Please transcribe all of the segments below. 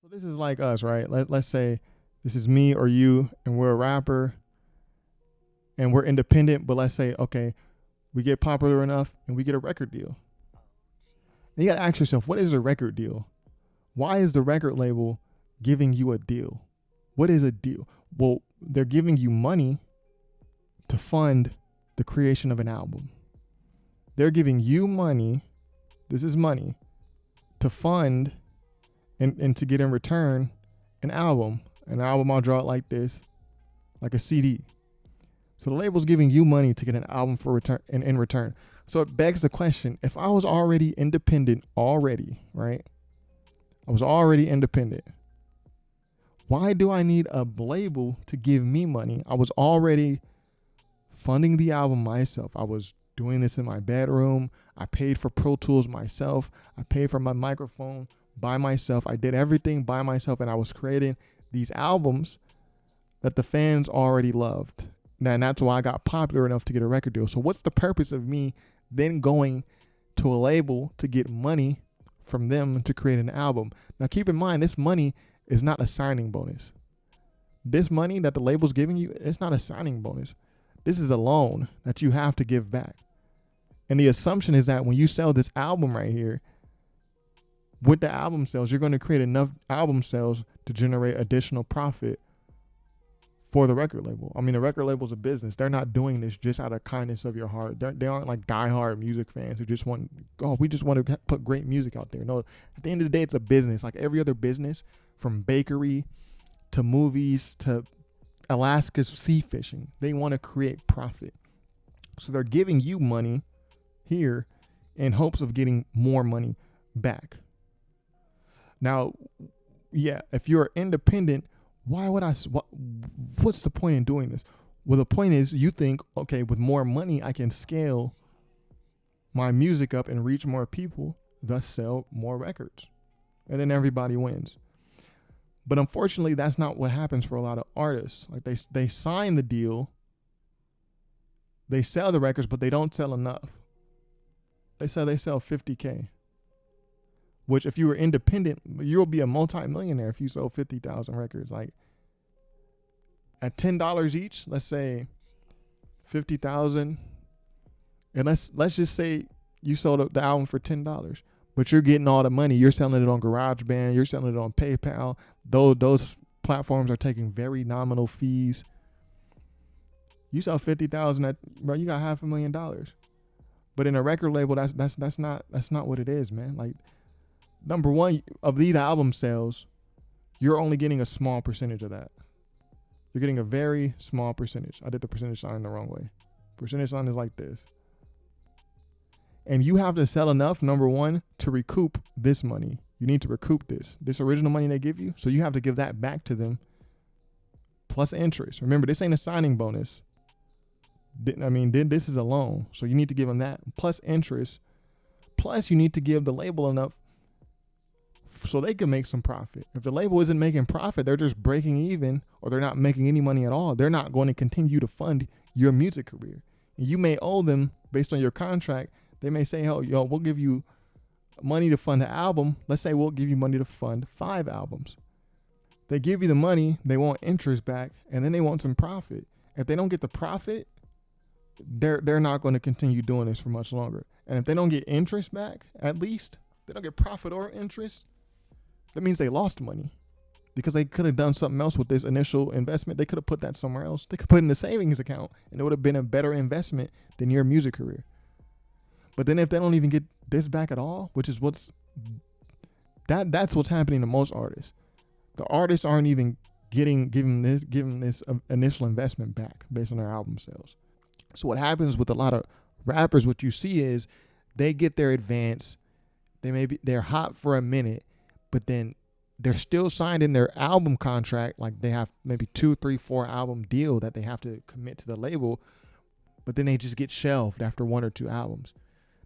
So this is like us, right? Let's say this is me or you, and we're a rapper and we're independent, but let's say, okay, we get popular enough and we get a record deal. And you got to ask yourself, what is a record deal? Why is the record label giving you a deal? What is a deal? Well, they're giving you money to fund the creation of an album. They're giving you money, this is money, to fund and to get in return an album. An album, I'll draw it like this, like a CD. So the label's giving you money to get an album for return and in return. So it begs the question, if I was already independent already, right? I was already independent. Why do I need a label to give me money? I was already funding the album myself. I was doing this in my bedroom. I paid for Pro Tools myself. I paid for my microphone by myself. I did everything by myself, and I was creating these albums that the fans already loved. And that's why I got popular enough to get a record deal. So what's the purpose of me then going to a label to get money from them to create an album? Now keep in mind, this money is not a signing bonus. This money that the label's giving you, it's not a signing bonus. This is a loan that you have to give back. And the assumption is that when you sell this album right here, with the album sales, you're going to create enough album sales to generate additional profit for the record label. I mean, the record label's a business. They're not doing this just out of kindness of your heart. They aren't like diehard music fans who just want, we just want to put great music out there. No, at the end of the day, it's a business. Like every other business, from bakery to movies to Alaska's sea fishing. They want to create profit. So they're giving you money here in hopes of getting more money back. Now, yeah, if you're independent, what's the point in doing this? Well, the point is you think, okay, with more money, I can scale my music up and reach more people, thus sell more records. And then everybody wins. But unfortunately, that's not what happens for a lot of artists. Like they sign the deal, they sell the records, but they don't sell enough. They sell 50K. Which if you were independent, you'll be a multi-millionaire if you sold 50,000 records. Like at $10 each, let's say 50,000. And let's just say you sold the album for $10, but you're getting all the money. You're selling it on GarageBand. You're selling it on PayPal. Those platforms are taking very nominal fees. You sell 50,000, bro, you got $500,000. But in a record label, that's not what it is, man. Like, number one, of these album sales, you're only getting a small percentage of that. You're getting a very small percentage. I did the percentage sign the wrong way. Percentage sign is like this. And you have to sell enough, number one, to recoup this money. You need to recoup this original money they give you. So you have to give that back to them plus interest. Remember, this ain't a signing bonus. This is a loan. So you need to give them that plus interest. Plus you need to give the label enough so they can make some profit. If the label isn't making profit, they're just breaking even, or they're not making any money at all. They're not going to continue to fund your music career. And you may owe them based on your contract. They may say, yo, we'll give you money to fund the album. Let's say we'll give you money to fund 5 albums. They give you the money, they want interest back, and then they want some profit. If they don't get the profit, they're not going to continue doing this for much longer. And if they don't get interest back, at least, they don't get profit or interest, that means they lost money, because they could have done something else with this initial investment. They could have put that somewhere else. They could put it in the savings account, and it would have been a better investment than your music career. But then if they don't even get this back at all, which is that's what's happening to most artists. The artists aren't even giving this initial investment back based on their album sales. So what happens with a lot of rappers, what you see is they get their advance. They're hot for a minute, but then they're still signed in their album contract. Like they have maybe 2, 3, 4 album deal that they have to commit to the label, but then they just get shelved after 1 or 2 albums.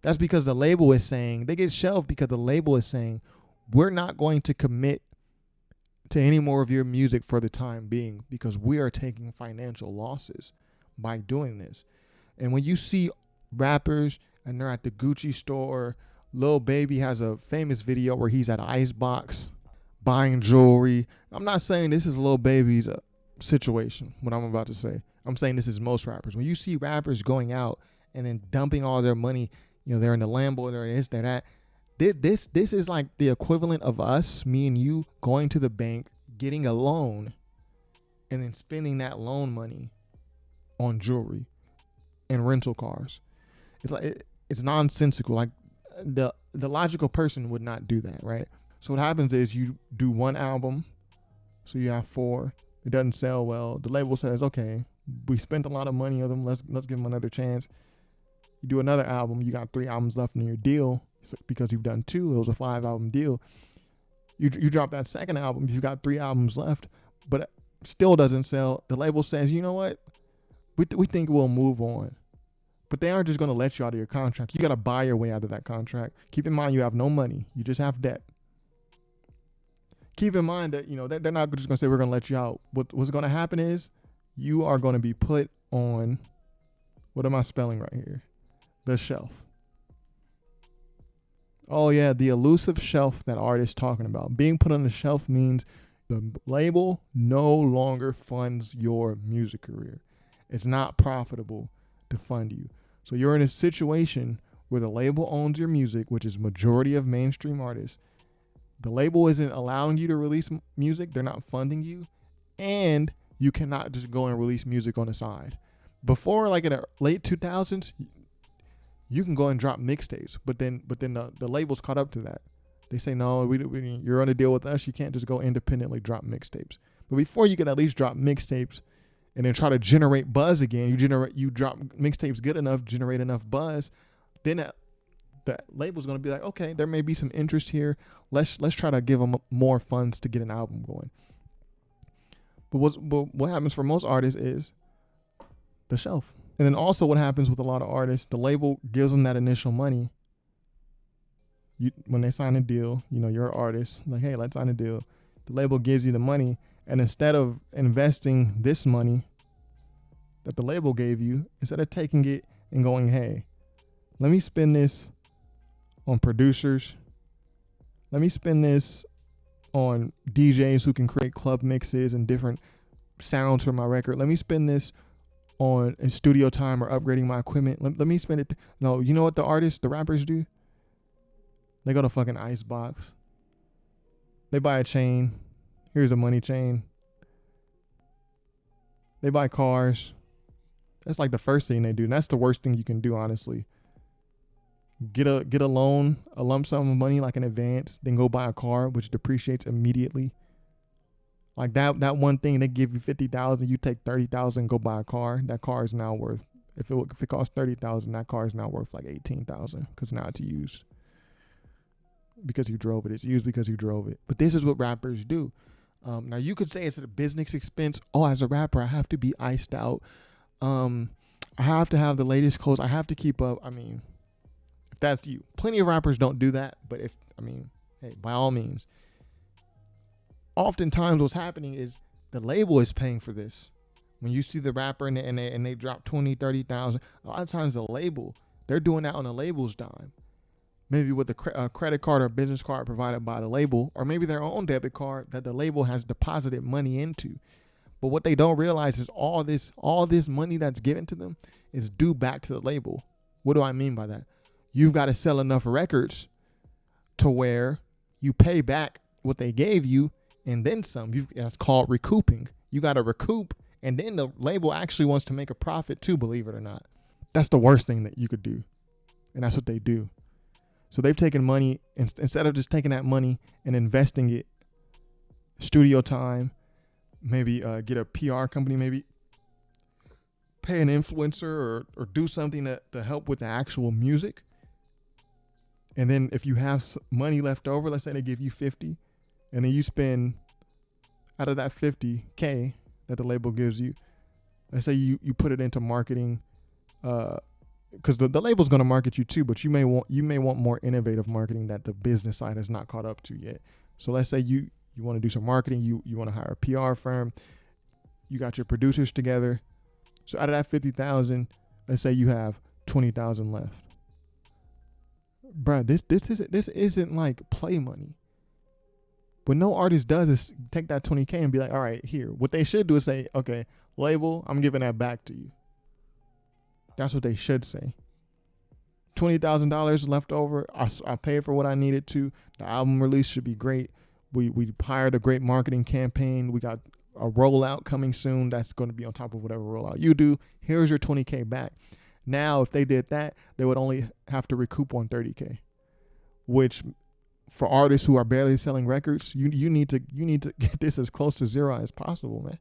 That's because the label is saying, they get shelved because the label is saying, we're not going to commit to any more of your music for the time being because we are taking financial losses by doing this. And when you see rappers and they're at the Gucci store, Lil Baby has a famous video where he's at Icebox buying jewelry. I'm not saying this is Lil Baby's situation, what I'm about to say. I'm saying this is most rappers. When you see rappers going out and then dumping all their money, they're in the Lambo, they're this, they're that. This is like the equivalent of us, me and you, going to the bank, getting a loan, and then spending that loan money on jewelry and rental cars. It's like it's nonsensical. Like the logical person would not do that, right? So what happens is you do one album, so you have 4. It doesn't sell well. The label says, okay, we spent a lot of money on them. Let's give them another chance. You do another album. You got 3 albums left in your deal because you've done 2. It was a 5-album deal. You drop that second album. You've got 3 albums left, but it still doesn't sell. The label says, you know what? We think we'll move on. But they aren't just going to let you out of your contract. You got to buy your way out of that contract. Keep in mind, you have no money. You just have debt. Keep in mind that, they're not just going to say, we're going to let you out. What's going to happen is you are going to be put on, what am I spelling right here? The shelf. Oh yeah, the elusive shelf that artist's talking about. Being put on the shelf means the label no longer funds your music career. It's not profitable to fund you. So you're in a situation where the label owns your music, which is majority of mainstream artists. The label isn't allowing you to release music. They're not funding you. And you cannot just go and release music on the side. Before, like in the late 2000s, you can go and drop mixtapes. But then the labels caught up to that. They say, no, you're on a deal with us. You can't just go independently drop mixtapes. But before you could at least drop mixtapes and then try to generate buzz again, you drop mixtapes good enough, generate enough buzz, then the label's going to be like, okay, there may be some interest here. Let's try to give them more funds to get an album going. But what happens for most artists is the shelf. And then also what happens with a lot of artists, the label gives them that initial money. When they sign a deal, you're an artist, like, hey, let's sign a deal. The label gives you the money, and instead of investing this money that the label gave you, instead of taking it and going, hey, let me spend this on producers. Let me spend this on DJs who can create club mixes and different sounds for my record. Let me spend this on in studio time or upgrading my equipment. Let me spend it. No, you know what the rappers do? They go to fucking Icebox. They buy a chain. Here's a money chain. They buy cars. That's like the first thing they do. And that's the worst thing you can do, honestly. Get a loan, a lump sum of money, like an advance, then go buy a car, which depreciates immediately. Like that one thing, they give you $50,000, you take $30,000, go buy a car. That car is now worth, if it costs $30,000, that car is now worth like $18,000 because now it's used. Because you drove it. It's used because you drove it. But this is what rappers do. Now you could say it's a business expense. Oh, as a rapper, I have to be iced out. I have to have the latest clothes. I have to keep up. I mean, if that's you. Plenty of rappers don't do that. But hey, by all means. Oftentimes what's happening is the label is paying for this. When you see the rapper and they drop 20, 30,000, a lot of times the label, they're doing that on the label's dime. Maybe with a credit card or business card provided by the label, or maybe their own debit card that the label has deposited money into. But what they don't realize is all this money that's given to them is due back to the label. What do I mean by that? You've got to sell enough records to where you pay back what they gave you and then some. That's called recouping. You got to recoup, and then the label actually wants to make a profit too, believe it or not. That's the worst thing that you could do, and that's what they do. So they've taken money, instead of just taking that money and investing it, studio time, maybe get a PR company, maybe pay an influencer or do something to help with the actual music. And then if you have money left over, let's say they give you 50, and then you spend out of that 50K that the label gives you, let's say you put it into marketing, because the label's going to market you too, but you may want more innovative marketing that the business side has not caught up to yet. So let's say you want to do some marketing, you want to hire a PR firm, you got your producers together. So out of that 50,000, let's say you have 20,000 left. Bruh, this isn't like play money. What no artist does is take that 20K and be like, all right, here. What they should do is say, okay, label, I'm giving that back to you. That's what they should say. $20,000 left over. I paid for what I needed to. The album release should be great. We hired a great marketing campaign. We got a rollout coming soon. That's going to be on top of whatever rollout you do. Here's your 20K back. Now, if they did that, they would only have to recoup on 30K, which for artists who are barely selling records, you need to get this as close to zero as possible, man.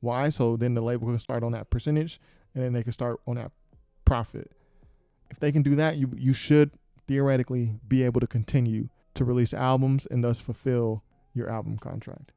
Why? So then the label can start on that percentage, and then they can start on that profit. If they can do that, you should theoretically be able to continue to release albums and thus fulfill your album contract.